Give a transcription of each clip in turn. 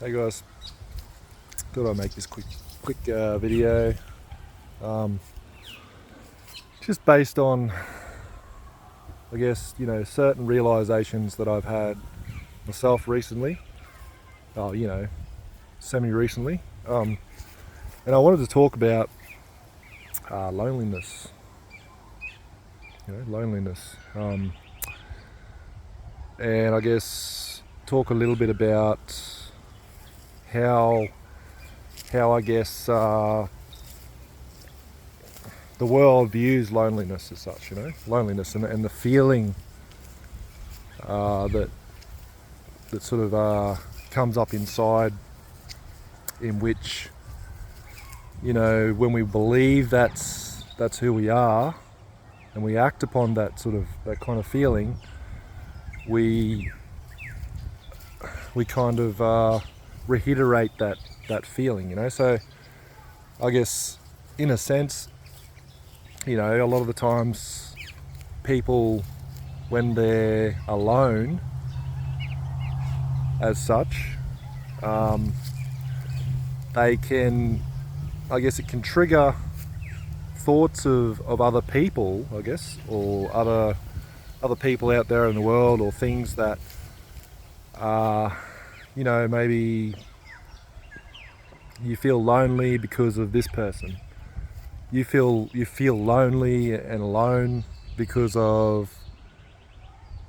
Hey guys, thought I'd make this quick video, just based on, I guess, certain realizations that I've had myself recently, semi-recently, and I wanted to talk about loneliness, and I guess talk a little bit about how I guess the world views loneliness as such, loneliness and the feeling that sort of comes up inside, in which, when we believe that's who we are, and we act upon that kind of feeling, we kind of reiterate that feeling, So I guess, in a sense, a lot of the times people, when they're alone as such, they can, I guess it can trigger thoughts of other people, I guess, or other people out there in the world, or things that maybe you feel lonely because of this person. You feel lonely and alone because of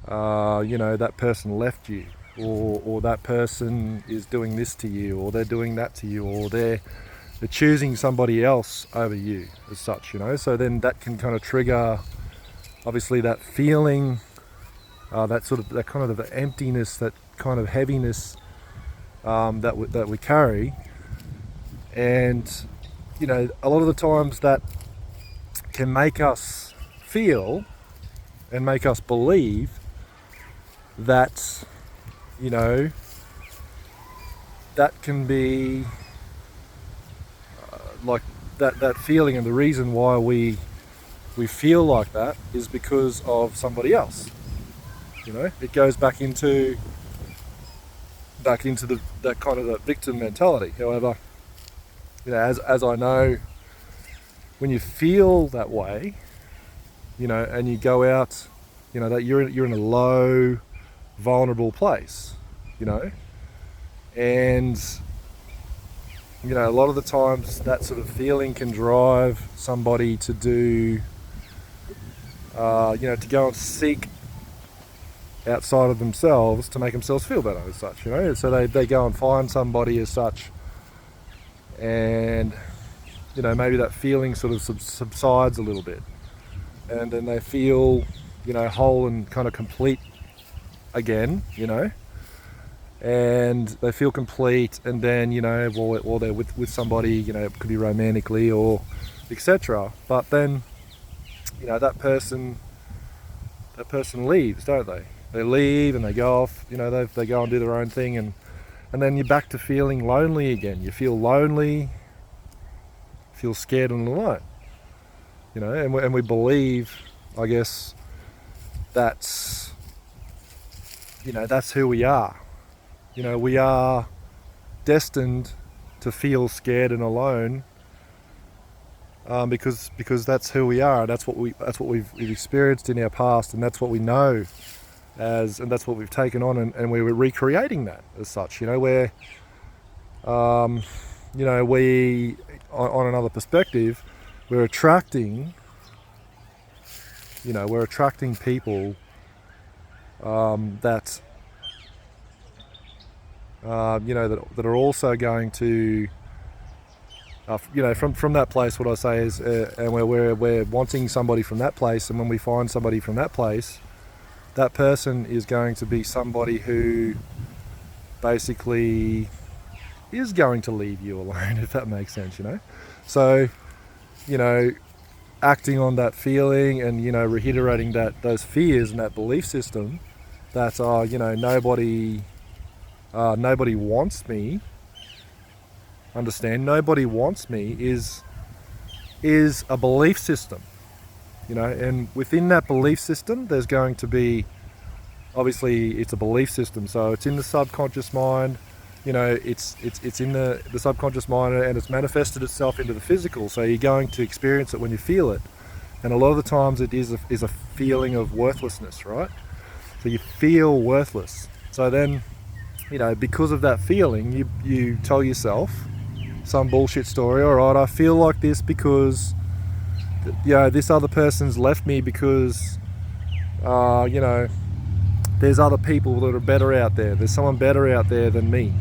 that person left you, or that person is doing this to you, or they're doing that to you, or they're choosing somebody else over you as such. So then that can kind of trigger, obviously, that feeling, that kind of emptiness, that kind of heaviness that we carry. And a lot of the times that can make us feel and make us believe that that can be like that feeling, and the reason why we feel like that is because of somebody else. It goes back into that kind of that victim mentality. However, as I know, when you feel that way, and you go out, that you're in a low, vulnerable place, and a lot of the times that sort of feeling can drive somebody to do, to go and seek outside of themselves to make themselves feel better as such, So they go and find somebody as such, and maybe that feeling sort of subsides a little bit, and then they feel whole and kind of complete again, and they feel complete, and then or they're with somebody, it could be romantically or etc. But then that person leaves, don't they? They leave and they go off, they go and do their own thing, and then you're back to feeling lonely again. You feel lonely, feel scared and alone, and we believe, I guess, that's who we are. We are destined to feel scared and alone, because that's who we are. That's what we've experienced in our past, and that's what we know and that's what we've taken on, and we were recreating that as such. Where we, on another perspective, we're attracting people that that are also going to from that place. What I say is, and we're wanting somebody from that place, and when we find somebody from that place, that person is going to be somebody who basically is going to leave you alone, if that makes sense. So acting on that feeling, and reiterating those fears and that belief system that nobody wants me. Understand, nobody wants me is a belief system, and within that belief system there's going to be, obviously it's a belief system, so it's in the subconscious mind, you know, it's in the subconscious mind, and it's manifested itself into the physical. So you're going to experience it when you feel it. And a lot of the times it is a feeling of worthlessness, right? So you feel worthless. So then, you know, because of that feeling, you tell yourself some bullshit story. All right, I feel like this because, you know, this other person's left me because, you know, there's other people that are better out there. There's someone better out there than me,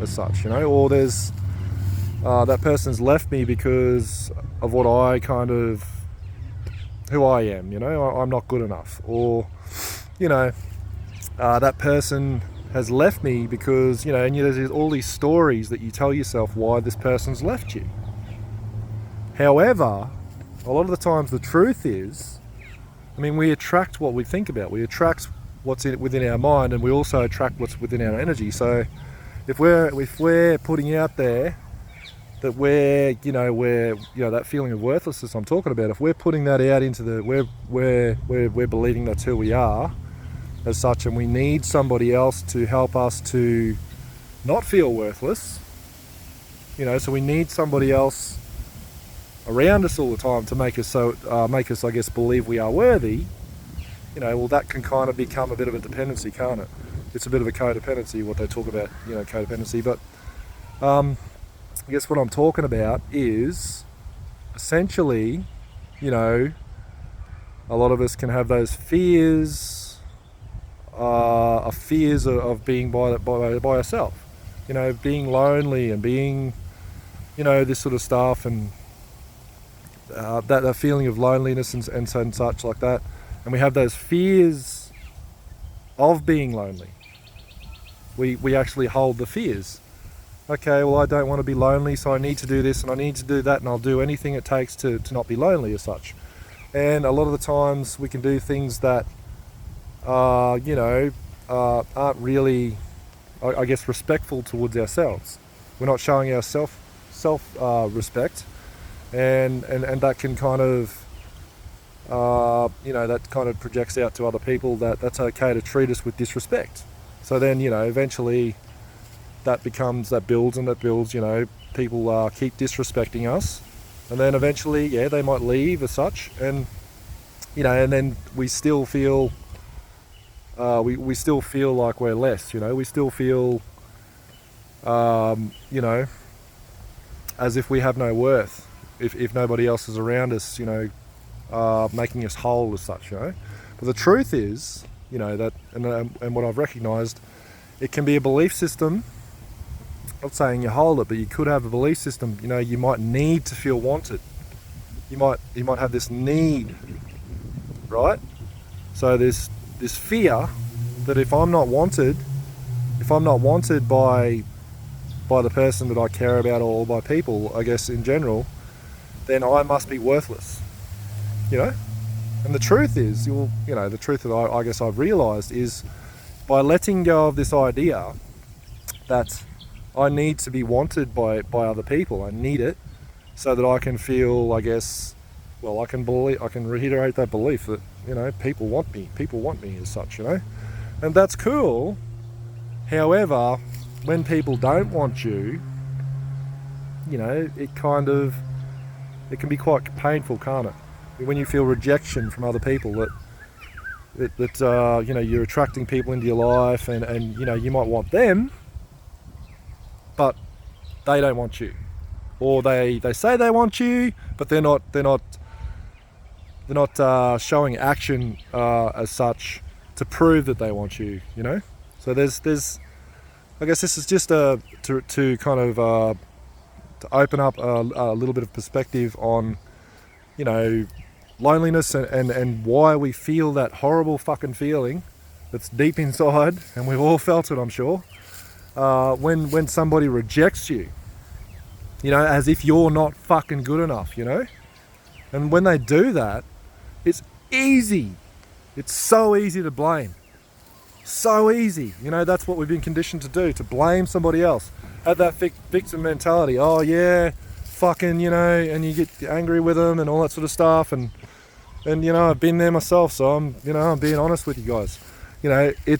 as such, you know. Or there's that person's left me because of what I kind of, who I am, you know. I'm not good enough. Or, you know, that person has left me because, you know, and there's all these stories that you tell yourself why this person's left you. However, a lot of the times the truth is, I mean, we attract what we think about. We attract what's within our mind, and we also attract what's within our energy. So if we're putting out there that we're that feeling of worthlessness I'm talking about, if we're putting that out into the, we're believing that's who we are as such, and we need somebody else to help us to not feel worthless, you know, so we need somebody else around us all the time to make us I guess believe we are worthy, you know. Well, that can kind of become a bit of a dependency, can't it? It's a bit of a codependency, what they talk about, you know, codependency. But I guess what I'm talking about is essentially, you know, a lot of us can have those fears of being by ourselves, you know, being lonely and being, you know, this sort of stuff, and that feeling of loneliness and such like that. And we have those fears of being lonely. We actually hold the fears. Okay, well, I don't want to be lonely, so I need to do this and I need to do that, and I'll do anything it takes to not be lonely as such. And a lot of the times we can do things that aren't really, I guess, respectful towards ourselves. We're not showing our self respect, and that can kind of, that kind of projects out to other people that that's okay to treat us with disrespect. So then, you know, eventually that builds, you know, people keep disrespecting us, and then eventually, yeah, they might leave as such, and, you know, and then we still feel, we still feel like we're less, you know, we still feel, you know, as if we have no worth, if nobody else is around us, you know, making us whole as such, you know. But the truth is, you know, that, and what I've recognised, it can be a belief system. Not saying you hold it, but you could have a belief system. You know, you might need to feel wanted. You might have this need, right? So there's this fear that if I'm not wanted by the person that I care about, or by people, I guess, in general, then I must be worthless, you know. And the truth is, the truth that I guess I've realised is, by letting go of this idea that I need to be wanted by other people, I need it so that I can feel, I guess, well, I can reiterate that belief that, you know, people want me as such, you know. And that's cool. However, when people don't want you, you know, it can be quite painful, can't it? When you feel rejection from other people, that you know, you're attracting people into your life, and you know, you might want them, but they don't want you, or they say they want you, but they're not showing action as such to prove that they want you, you know. So there's I guess this is just to kind of to open up a little bit of perspective on, you know, loneliness and why we feel that horrible fucking feeling that's deep inside, and we've all felt it, I'm sure. When somebody rejects you, you know, as if you're not fucking good enough, you know. And when they do that, it's so easy to blame. So easy, you know. That's what we've been conditioned to do, to blame somebody else. Have that victim mentality. Oh yeah, fucking, you know, and you get angry with them and all that sort of stuff. And you know, I've been there myself, so I'm being honest with you guys. You know, you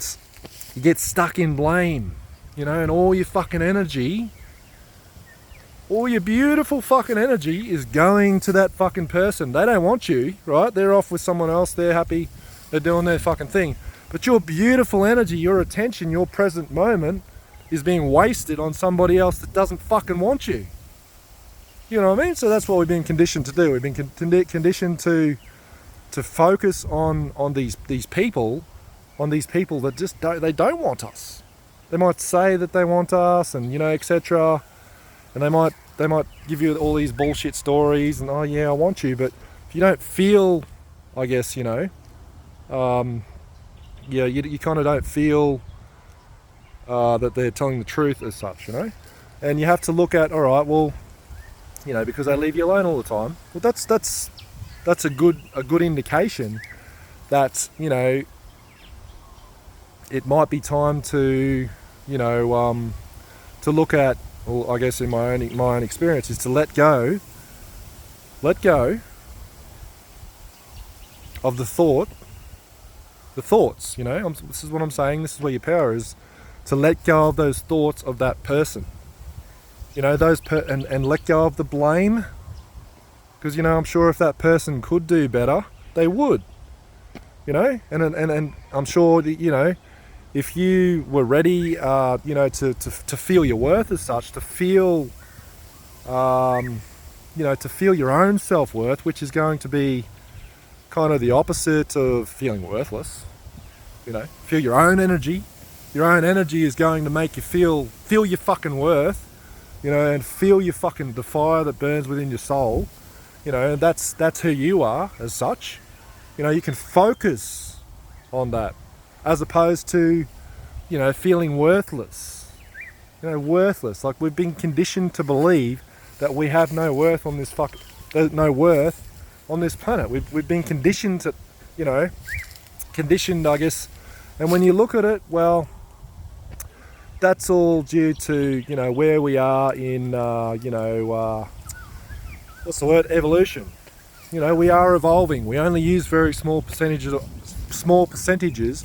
get stuck in blame. you know, and all your fucking energy, all your beautiful fucking energy is going to that fucking person. They don't want you, right? They're off with someone else, they're happy, they're doing their fucking thing. But your beautiful energy, your attention, your present moment is being wasted on somebody else that doesn't fucking want you. You know what I mean? So that's what we've been conditioned to do. We've been conditioned to focus on these people, that just don't want us. They might say that they want us, and you know, etc. And they might give you all these bullshit stories, and oh yeah, I want you. But if you don't feel, I guess, you know, yeah, you kind of don't feel that they're telling the truth as such, you know. And you have to look at, all right, well, you know, because they leave you alone all the time. Well, that's a good indication that, you know, it might be time to, you know, to look at, well, I guess in my own experience, is to let go of the thoughts, you know. This is what I'm saying. This is where your power is, to let go of those thoughts of that person, you know, and let go of the blame, because, you know, I'm sure if that person could do better, they would, you know, and I'm sure that, you know, if you were ready, you know, to feel your worth as such, to feel, you know, to feel your own self-worth, which is going to be kind of the opposite of feeling worthless, you know, feel your own energy. Your own energy is going to make you feel your fucking worth, you know, and feel the fire that burns within your soul, you know, and that's who you are as such. You know, you can focus on that, as opposed to, you know, feeling worthless. You know, worthless. Like, we've been conditioned to believe that we have no worth on this on this planet. We've been conditioned to, you know, I guess. And when you look at it, well, that's all due to, you know, where we are in, you know, what's the word? Evolution. You know, we are evolving. We only use very small percentages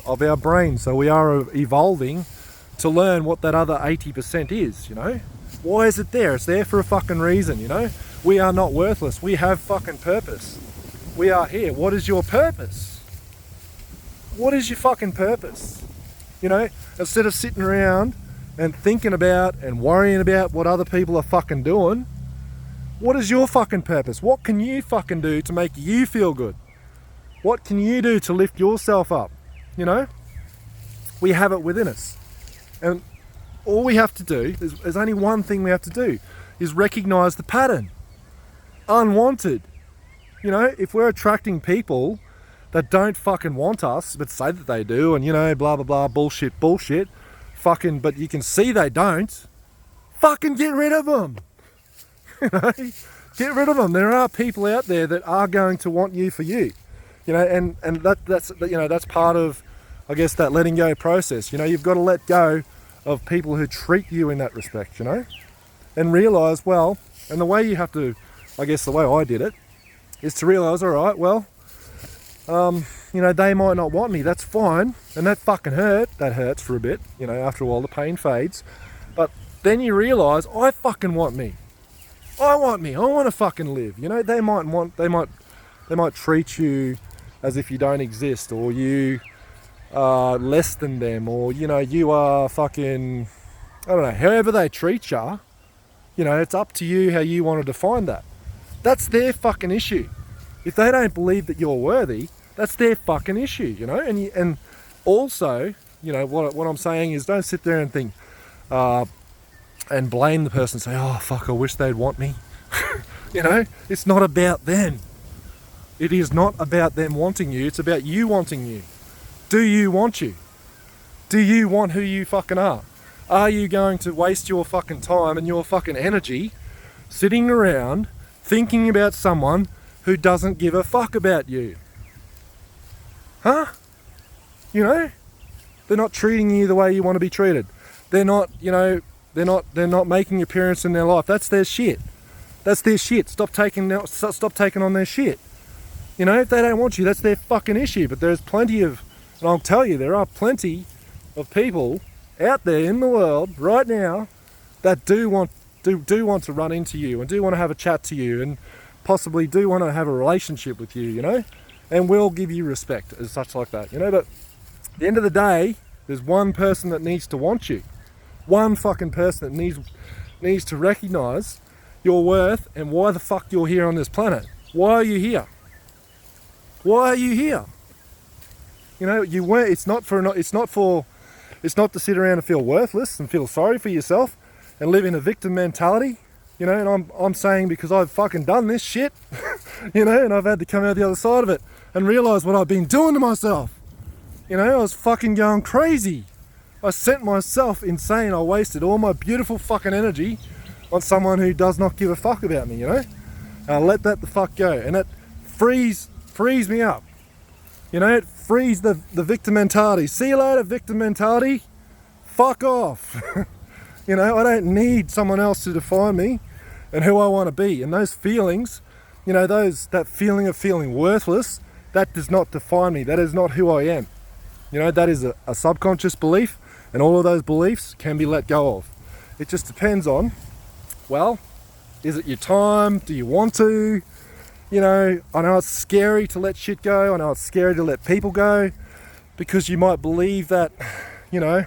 of our brain, so we are evolving to learn what that other 80% is, you know. Why is it there? It's there for a fucking reason, you know. We are not worthless. We have fucking purpose. We are here. What is your purpose? What is your fucking purpose? You know, instead of sitting around and thinking about and worrying about what other people are fucking doing, what is your fucking purpose? What can you fucking do to make you feel good? What can you do to lift yourself up? You know, we have it within us. And all we have to do, there's only one thing we have to do, is recognize the pattern. Unwanted. You know, if we're attracting people that don't fucking want us, but say that they do, and, you know, blah, blah, blah, bullshit, fucking, but you can see they don't, fucking get rid of them. You know, get rid of them. There are people out there that are going to want you for you. You know, and that's, you know, that's part of, I guess, that letting go process. You know, you've got to let go of people who treat you in that respect, you know, and realize, well, and the way you have to, I guess the way I did it, is to realize, all right, well, you know, they might not want me, that's fine, and that fucking that hurts for a bit, you know, after a while the pain fades, but then you realize, I fucking want me, I want to fucking live, you know. They might treat you as if you don't exist, or you are less than them, or, you know, you are fucking, I don't know, however they treat you, you know, it's up to you how you want to define that. That's their fucking issue. If they don't believe that you're worthy, that's their fucking issue, you know. And also, you know, what I'm saying is, don't sit there and think and blame the person, say, oh fuck, I wish they'd want me. You know, it's not about them. It is not about them wanting you, it's about you wanting you. Do you want you? Do you want who you fucking are? Are you going to waste your fucking time and your fucking energy sitting around thinking about someone who doesn't give a fuck about you? Huh? You know? They're not treating you the way you want to be treated. They're not, you know, they're not making an appearance in their life. That's their shit. That's their shit. Stop taking on their shit. You know, if they don't want you, that's their fucking issue. But there's plenty of, and I'll tell you, there are plenty of people out there in the world right now that do want to run into you and do want to have a chat to you and possibly do want to have a relationship with you, you know, and will give you respect as such like that, you know. But at the end of the day, there's one person that needs to want you. One fucking person that needs to recognise your worth and why the fuck you're here on this planet. Why are you here? Why are you here? You know, you weren't. It's not to sit around and feel worthless and feel sorry for yourself and live in a victim mentality. You know, and I'm saying because I've fucking done this shit, you know, and I've had to come out the other side of it and realise what I've been doing to myself. You know, I was fucking going crazy. I sent myself insane. I wasted all my beautiful fucking energy on someone who does not give a fuck about me, you know? And I let that the fuck go. And it frees me up. You know, it frees the victim mentality. See you later, victim mentality. Fuck off. You know, I don't need someone else to define me and who I want to be. And those feelings, you know, that feeling of feeling worthless, that does not define me. That is not who I am. You know, that is a subconscious belief, and all of those beliefs can be let go of. It just depends on, well, is it your time? Do you want to? You know, I know it's scary to let shit go. I know it's scary to let people go because you might believe that, you know,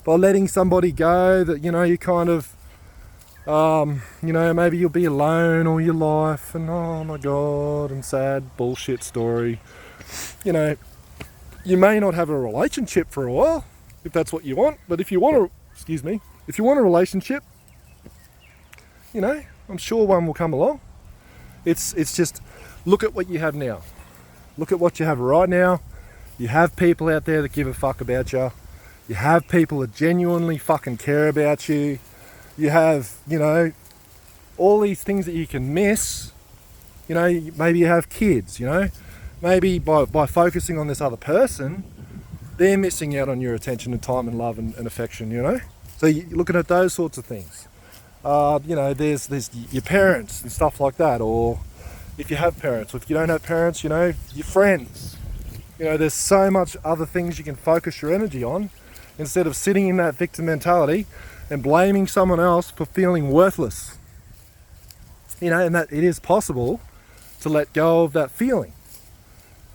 by letting somebody go that, you know, you kind of, you know, maybe you'll be alone all your life and oh my God, and sad bullshit story. You know, you may not have a relationship for a while if that's what you want, but if you want a relationship, you know, I'm sure one will come along. It's just look at what you have now. Look at what you have right now. You have people out there that give a fuck about you. You have people that genuinely fucking care about you. You have, you know, all these things that you can miss. You know, maybe you have kids, you know. Maybe by focusing on this other person, they're missing out on your attention and time and love and affection, you know. So you're looking at those sorts of things. You know, there's your parents and stuff like that, or if you have parents, or if you don't have parents, you know, your friends. You know, there's so much other things you can focus your energy on instead of sitting in that victim mentality and blaming someone else for feeling worthless. You know, and that it is possible to let go of that feeling.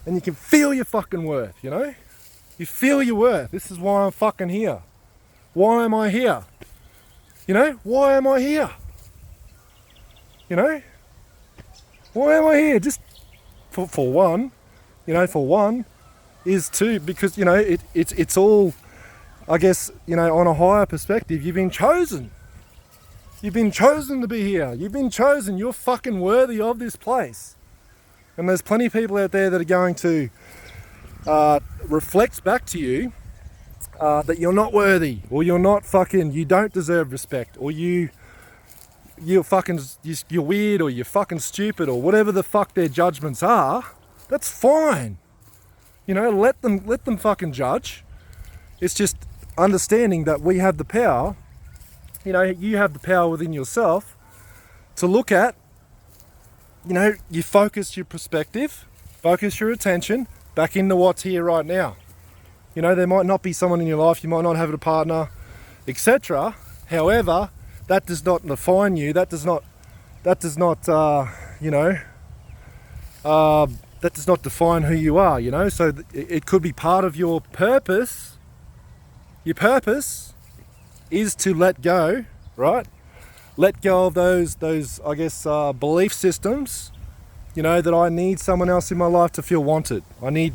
And you can feel your fucking worth, you know? You feel your worth. This is why I'm fucking here. Why am I here? You know, why am I here? You know? Why am I here? Just for one, you know, for one, is to, because, you know, it's all, I guess, you know, on a higher perspective, you've been chosen. You've been chosen to be here. You've been chosen. You're fucking worthy of this place. And there's plenty of people out there that are going to reflect back to you that you're not worthy, or you're not fucking, you don't deserve respect, or you're weird, or you're fucking stupid, or whatever the fuck their judgments are. That's fine. You know, let them fucking judge. It's just understanding that we have the power, you know, you have the power within yourself to look at, you know, you focus your perspective, focus your attention back into what's here right now. You know, there might not be someone in your life, you might not have a partner, etc. However, that does not define you. That does not define who you are, you know. So it could be part of your purpose. Your purpose is to let go, right? Let go of those I guess belief systems, you know, that I need someone else in my life to feel wanted. I need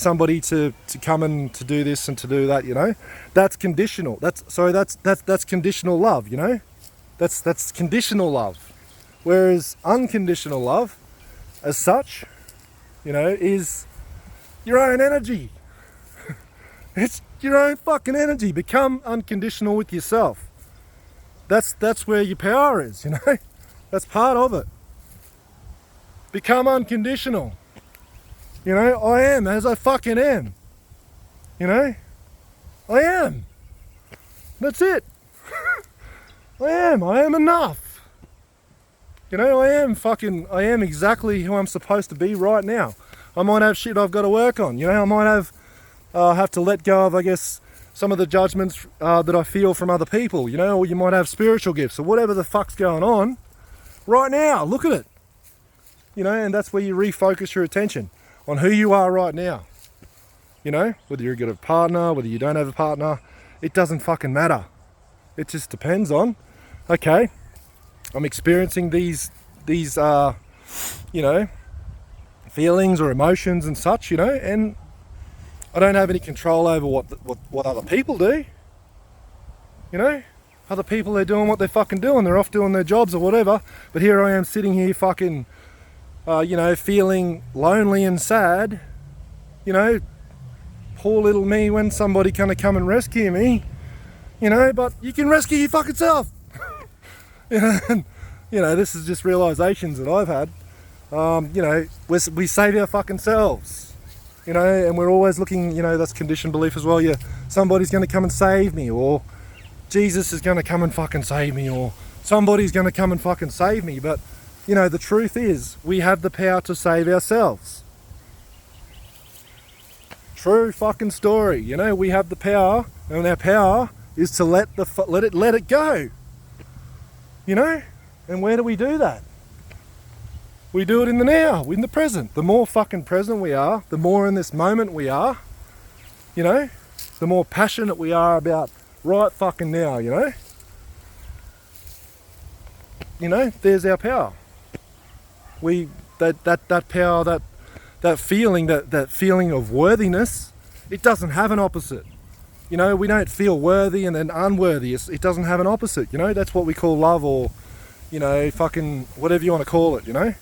somebody to come and to do this and to do that, you know. That's conditional. That's conditional love, you know. That's conditional love. Whereas unconditional love, as such, you know, is your own energy. It's your own fucking energy. Become unconditional with yourself. That's where your power is, you know. That's part of it. Become unconditional. You know, I am as I fucking am. You know? I am. That's it. I am enough. You know, I am exactly who I'm supposed to be right now. I might have shit I've got to work on. You know, I might have to let go of, I guess, some of the judgments that I feel from other people, you know, or you might have spiritual gifts or whatever the fuck's going on right now. Look at it, you know, and that's where you refocus your attention on who you are right now. You know, whether you're a good partner, whether you don't have a partner, it doesn't fucking matter. It just depends on, okay, I'm experiencing these you know, feelings or emotions and such, you know, and I don't have any control over what other people do. You know, other people, they're doing what they're fucking doing. They're off doing their jobs or whatever. But here I am sitting here fucking, you know, feeling lonely and sad. You know, poor little me when somebody gonna come and rescue me. You know, but you can rescue your fucking self. You know, and, you know, this is just realizations that I've had. You know, we save our fucking selves. You know, and we're always looking, you know, that's conditioned belief as well. Yeah, somebody's going to come and save me, or Jesus is going to come and fucking save me, or somebody's going to come and fucking save me. But, you know, the truth is, we have the power to save ourselves. True fucking story. You know, we have the power, and our power is to let it go. You know, and where do we do that? We do it in the now, in the present. The more fucking present we are, the more in this moment we are, you know, the more passionate we are about right fucking now, you know. You know, there's our power. That power, that feeling of worthiness, it doesn't have an opposite. You know, we don't feel worthy and then unworthy. It doesn't have an opposite, you know. That's what we call love, or, you know, fucking whatever you want to call it, you know.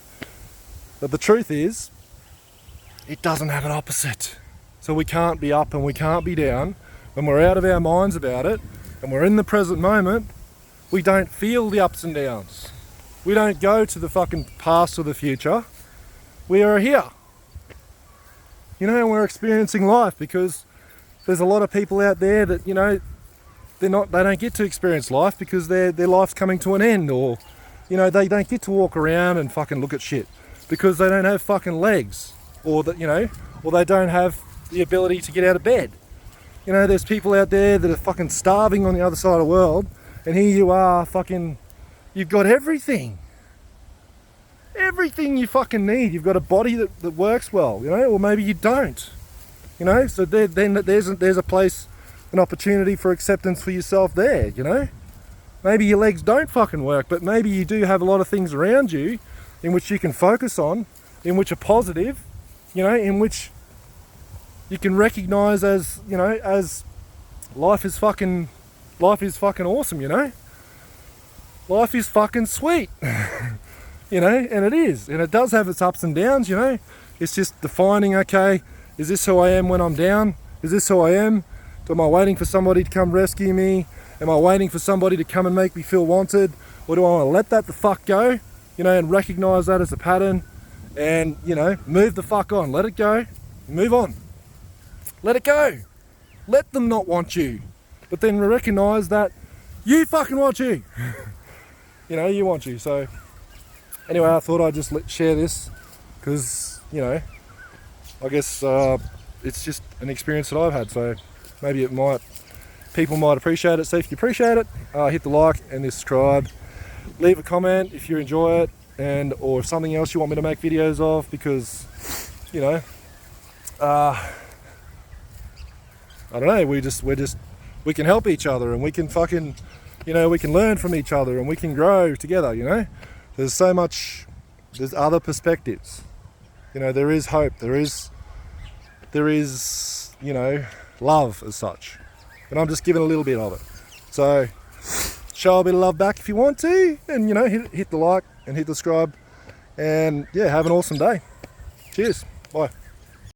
But the truth is, it doesn't have an opposite. So we can't be up and we can't be down. When we're out of our minds about it and we're in the present moment, we don't feel the ups and downs. We don't go to the fucking past or the future. We are here. You know, and we're experiencing life, because there's a lot of people out there that, you know, they don't get to experience life because their life's coming to an end, or, you know, they don't get to walk around and fucking look at shit because they don't have fucking legs, or that, you know, or they don't have the ability to get out of bed. You know, there's people out there that are fucking starving on the other side of the world, and here you are fucking, you've got everything you fucking need. You've got a body that works well, you know, or maybe you don't, you know. So then there's a place, an opportunity for acceptance for yourself there, you know. Maybe your legs don't fucking work, but maybe you do have a lot of things around you in which you can focus on, in which are positive, you know, in which you can recognize as, you know, as life is fucking awesome, you know. Life is fucking sweet. You know, and it is, and it does have its ups and downs, you know. It's just defining, okay, is this who I am when I'm down? Is this who I am? Am I waiting for somebody to come rescue me? Am I waiting for somebody to come and make me feel wanted? Or do I want to let that the fuck go, you know, and recognize that as a pattern, and, you know, move the fuck on, let it go, move on, let it go. Let them not want you, but then recognize that you fucking want you. You know, you want you. So anyway, I thought I'd just share this because, you know, I guess it's just an experience that I've had, so maybe people might appreciate it. So if you appreciate it, hit the like and the subscribe. Leave a comment if you enjoy it, or something else you want me to make videos of, because, you know, I don't know, we can help each other, and we can fucking, you know, we can learn from each other, and we can grow together, you know. There's other perspectives, you know. There is hope, there is, you know, love as such, and I'm just giving a little bit of it. So show a bit of love back if you want to, and, you know, hit the like and hit the subscribe, and yeah, have an awesome day. Cheers, bye.